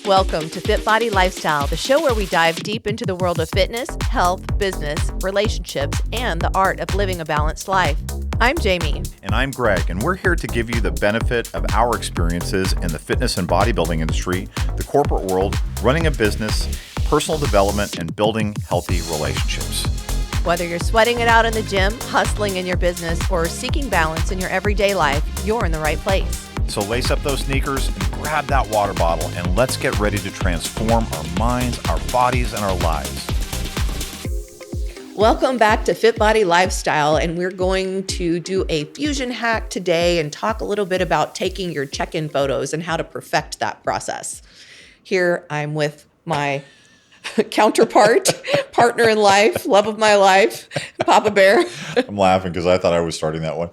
Welcome to FitBody Lifestyle, the show where we dive deep into the world of fitness, health, business, relationships, and the art of living a balanced life. I'm Jami. And I'm Greg, and we're here to give you the benefit of our experiences in the fitness and bodybuilding industry, the corporate world, running a business, personal development, and building healthy relationships. Whether you're sweating it out in the gym, hustling in your business, or seeking balance in your everyday life, you're in the right place. So lace up those sneakers and grab that water bottle, and let's get ready to transform our minds, our bodies, and our lives. Welcome back to FitBody Lifestyle, and we're going to do a fusion hack today and talk a little bit about taking your check-in photos and how to perfect that process. Here I'm with my counterpart, partner in life, love of my life, Papa Bear. I'm laughing because I thought I was starting that one.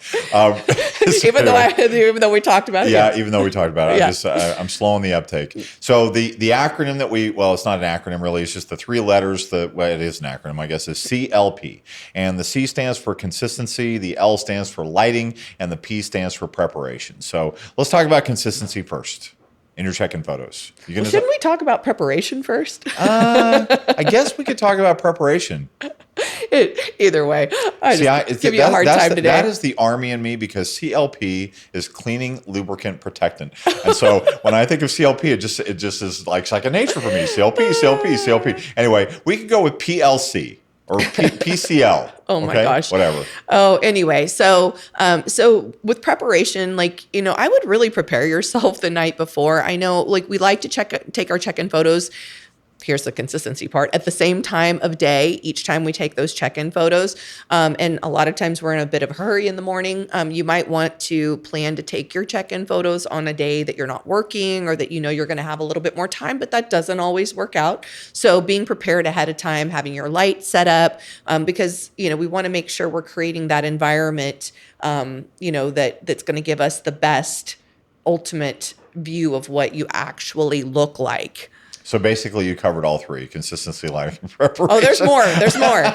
Even though we talked about it. Yeah, even though we talked about it. I'm slowing the uptake. So the acronym that it's not an acronym really, it's just the three letters it is an acronym, I guess, is CLP. And the C stands for consistency, the L stands for lighting, and the P stands for preparation. So let's talk about consistency first. In your check-in photos. Shouldn't we talk about preparation first? I guess we could talk about preparation. Either way, give you a hard time today. That is the Army in me, because CLP is cleaning lubricant protectant. And so when I think of CLP, it just is like second nature for me. CLP. Anyway, we could go with PLC. Or PCL. Oh my gosh. Whatever. Oh, anyway. So with preparation, I would really prepare yourself the night before. I know, we like to take our check-in photos. Here's the consistency part. At the same time of day, each time we take those check-in photos. And a lot of times we're in a bit of a hurry in the morning. You might want to plan to take your check-in photos on a day that you're not working or that you're going to have a little bit more time, but that doesn't always work out. So being prepared ahead of time, having your light set up, because, we want to make sure we're creating that environment, that's going to give us the best ultimate view of what you actually look like. So basically, you covered all three: consistency, lighting, and preparation. Oh, there's more.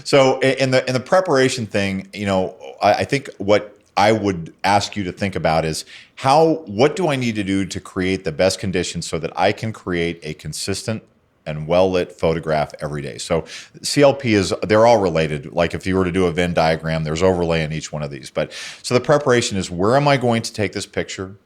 So in the preparation thing, I think what I would ask you to think about is what do I need to do to create the best conditions so that I can create a consistent and well-lit photograph every day. So CLP they're all related. Like if you were to do a Venn diagram, there's overlay in each one of these. But so the preparation is, where am I going to take this picture?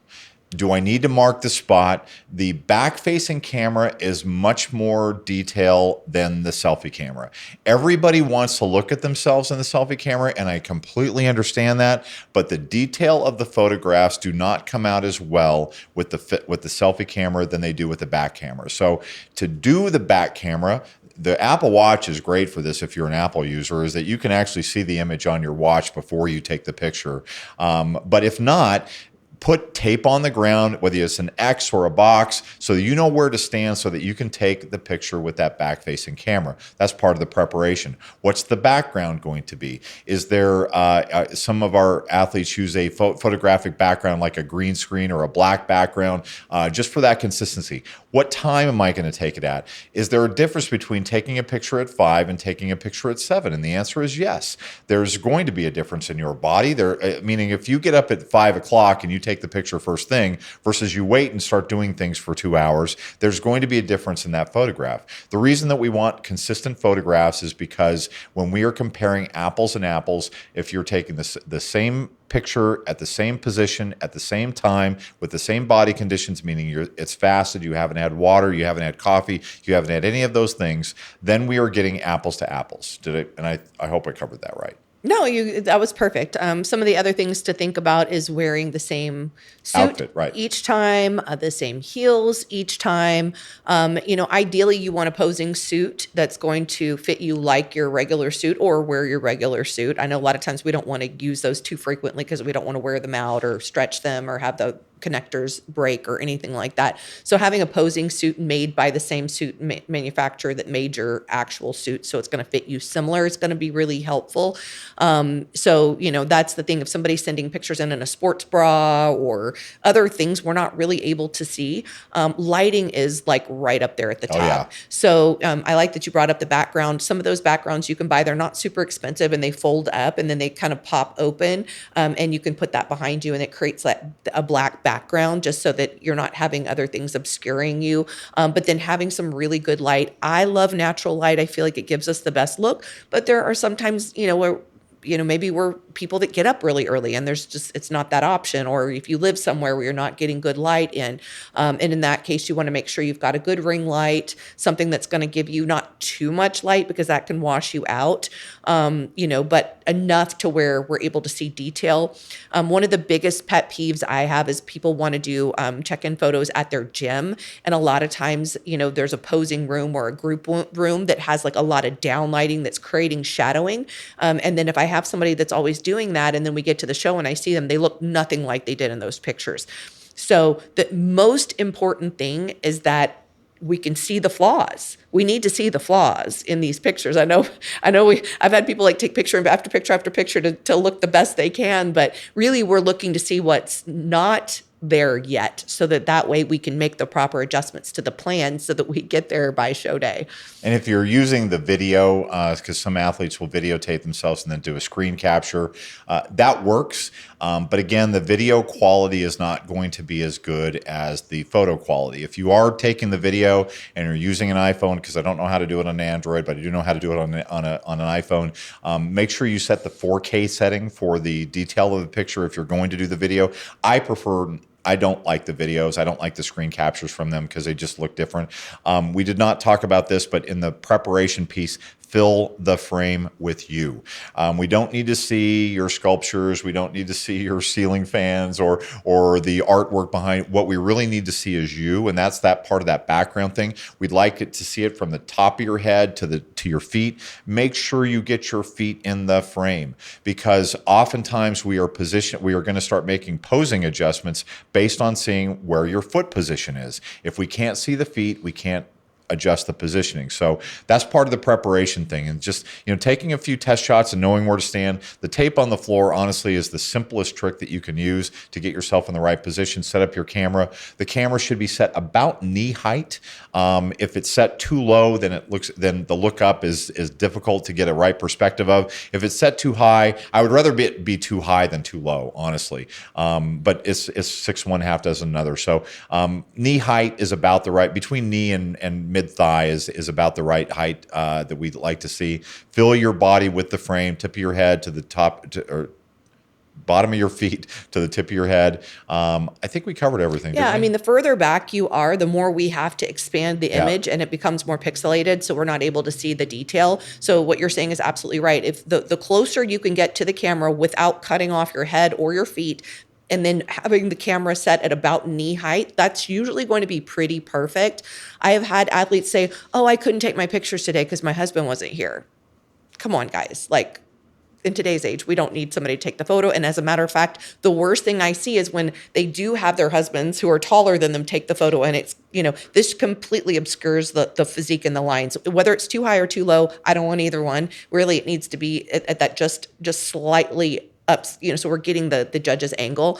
Do I need to mark the spot? The back-facing camera is much more detail than the selfie camera. Everybody wants to look at themselves in the selfie camera, and I completely understand that, but the detail of the photographs do not come out as well with the selfie camera than they do with the back camera. So to do the back camera, the Apple Watch is great for this if you're an Apple user, is that you can actually see the image on your watch before you take the picture. But if not, put tape on the ground, whether it's an X or a box, so that you know where to stand so that you can take the picture with that back-facing camera. That's part of the preparation. What's the background going to be? Is there, some of our athletes use a photographic background like a green screen or a black background, just for that consistency. What time am I going to take it at? Is there a difference between taking a picture at 5 and taking a picture at 7? And the answer is yes. There's going to be a difference in your body. Meaning if you get up at 5 o'clock and you take the picture first thing versus you wait and start doing things for 2 hours, there's going to be a difference in that photograph. The reason that we want consistent photographs is because when we are comparing apples and apples, if you're taking the same picture at the same position at the same time with the same body conditions, meaning it's fasted, you haven't had water, you haven't had coffee, you haven't had any of those things, then we are getting apples to apples. I hope I covered that right. No, that was perfect. Some of the other things to think about is wearing the same suit outfit, right, each time, the same heels each time. Ideally, you want a posing suit that's going to fit you like your regular suit or wear your regular suit. I know a lot of times we don't want to use those too frequently because we don't want to wear them out or stretch them or have the connectors break or anything like that. So having a posing suit made by the same suit manufacturer that made your actual suit, so it's going to fit you similar, it's going to be really helpful. That's the thing. If somebody's sending pictures in a sports bra or other things we're not really able to see, lighting is right up there at the top. Yeah. So I like that you brought up the background. Some of those backgrounds you can buy, they're not super expensive and they fold up and then they kind of pop open, and you can put that behind you and it creates a black background background just so that you're not having other things obscuring you. But then having some really good light. I love natural light. I feel like it gives us the best look, but there are sometimes, where maybe we're people that get up really early and it's not that option. Or if you live somewhere where you're not getting good light in, and in that case, you want to make sure you've got a good ring light, something that's going to give you not too much light because that can wash you out, but enough to where we're able to see detail. One of the biggest pet peeves I have is people want to do check-in photos at their gym. And a lot of times, there's a posing room or a group room that has like a lot of down lighting that's creating shadowing. And then if I have somebody that's always doing that, and then we get to the show and I see them, they look nothing like they did in those pictures. So the most important thing is that we can see the flaws. We need to see the flaws in these pictures. I've had people like take picture after picture after picture to look the best they can, but really we're looking to see what's not there yet, so that way we can make the proper adjustments to the plan so that we get there by show day. And if you're using the video, because some athletes will videotape themselves and then do a screen capture, that works. But again, the video quality is not going to be as good as the photo quality. If you are taking the video and you're using an iPhone, because I don't know how to do it on Android, but I do know how to do it on an iPhone, make sure you set the 4K setting for the detail of the picture if you're going to do the video. I don't like the videos. I don't like the screen captures from them because they just look different. We did not talk about this, but in the preparation piece, fill the frame with you. We don't need to see your sculptures. We don't need to see your ceiling fans or the artwork behind. What we really need to see is you, and that's that part of that background thing. We'd like it to see it from the top of your head to your feet. Make sure you get your feet in the frame, because oftentimes we are going to start making posing adjustments based on seeing where your foot position is. If we can't see the feet, we can't adjust the positioning. So that's part of the preparation thing, and just taking a few test shots and knowing where to stand. The tape on the floor honestly is the simplest trick that you can use to get yourself in the right position. Set up your camera. The camera should be set about knee height. If it's set too low, then the look up is difficult to get a right perspective of. If it's set too high, I would rather be too high than too low, honestly. But it's 6 one, half dozen another. So knee height is about the right, between knee and mid thigh is about the right height that we'd like to see. Fill your body with the frame, tip of your head to the top or bottom of your feet to the tip of your head. I think we covered everything. Yeah, I mean, the further back you are, the more we have to expand the image, and it becomes more pixelated, so we're not able to see the detail. So what you're saying is absolutely right. If the closer you can get to the camera without cutting off your head or your feet, and then having the camera set at about knee height, that's usually going to be pretty perfect. I have had athletes say, "Oh, I couldn't take my pictures today because my husband wasn't here." Come on, guys. Like, in today's age, we don't need somebody to take the photo. And as a matter of fact, the worst thing I see is when they do have their husbands who are taller than them take the photo, and it's, this completely obscures the physique and the lines. Whether it's too high or too low, I don't want either one. Really, it needs to be at that just slightly up, so we're getting the judge's angle.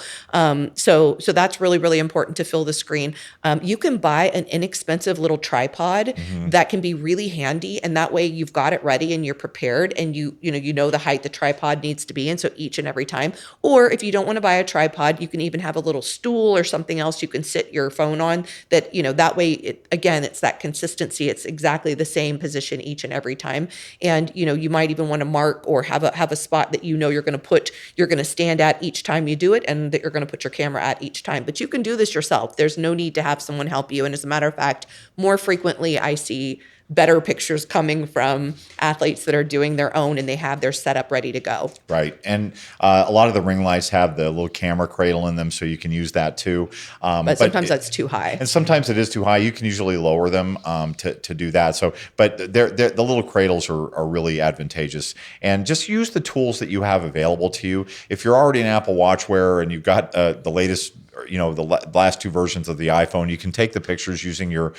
So that's really, really important to fill the screen. You can buy an inexpensive little tripod that can be really handy, and that way you've got it ready and you're prepared, and you know the height the tripod needs to be in, so each and every time. Or if you don't want to buy a tripod, you can even have a little stool or something else you can sit your phone on that, that way, it's that consistency. It's exactly the same position each and every time. And, you might even want to mark or have a spot that you're going to stand at each time you do it, and that you're going to put your camera at each time. But you can do this yourself. There's no need to have someone help you. And as a matter of fact, more frequently I see better pictures coming from athletes that are doing their own and they have their setup ready to go. Right. And a lot of the ring lights have the little camera cradle in them, so you can use that too. But sometimes that's too high. And sometimes it is too high. You can usually lower them to do that. So, but the little cradles are really advantageous. And just use the tools that you have available to you. If you're already an Apple Watch wearer and you've got the latest, the last 2 versions of the iPhone, you can take the pictures using your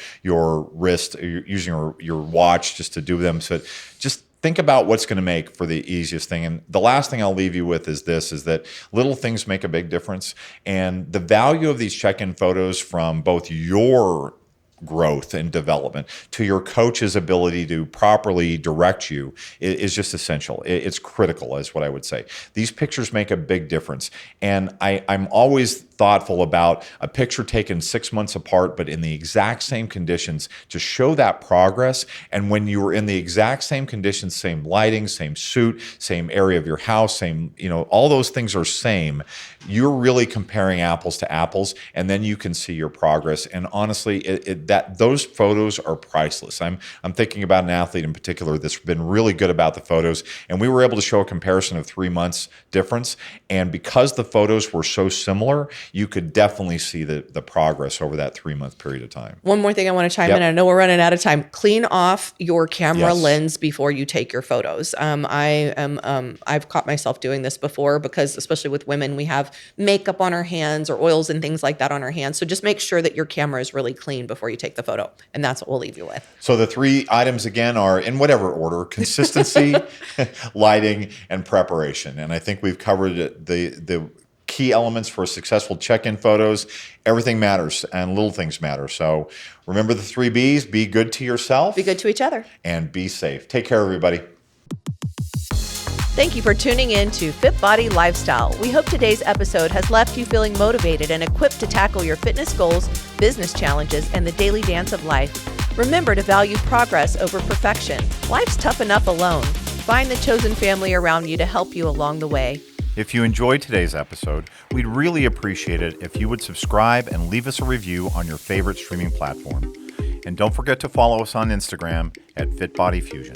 wrist, using your watch just to do them. So just think about what's going to make for the easiest thing. And the last thing I'll leave you with is that little things make a big difference. And the value of these check-in photos, from both your growth and development to your coach's ability to properly direct you, is just essential. It's critical, is what I would say. These pictures make a big difference. And I'm always thoughtful about a picture taken 6 months apart, but in the exact same conditions to show that progress. And when you were in the exact same conditions, same lighting, same suit, same area of your house, same, all those things are same. You're really comparing apples to apples, and then you can see your progress. And honestly, that those photos are priceless. I'm thinking about an athlete in particular that's been really good about the photos, and we were able to show a comparison of 3 months difference. And because the photos were so similar, you could definitely see the progress over that 3-month period of time. One more thing I want to chime in. I know we're running out of time. Clean off your camera lens before you take your photos. I've caught myself doing this before because, especially with women, we have makeup on our hands or oils and things like that on our hands. So just make sure that your camera is really clean before you take the photo. And that's what we'll leave you with. So the 3 items again are in whatever order: consistency, lighting, and preparation. And I think we've covered the key elements for successful check-in photos. Everything matters and little things matter. So remember the 3 B's: be good to yourself, be good to each other, and be safe. Take care, everybody. Thank you for tuning in to FitBody Lifestyle. We hope today's episode has left you feeling motivated and equipped to tackle your fitness goals, business challenges, and the daily dance of life. Remember to value progress over perfection. Life's tough enough alone. Find the chosen family around you to help you along the way. If you enjoyed today's episode, we'd really appreciate it if you would subscribe and leave us a review on your favorite streaming platform. And don't forget to follow us on Instagram at FitBody Fusion.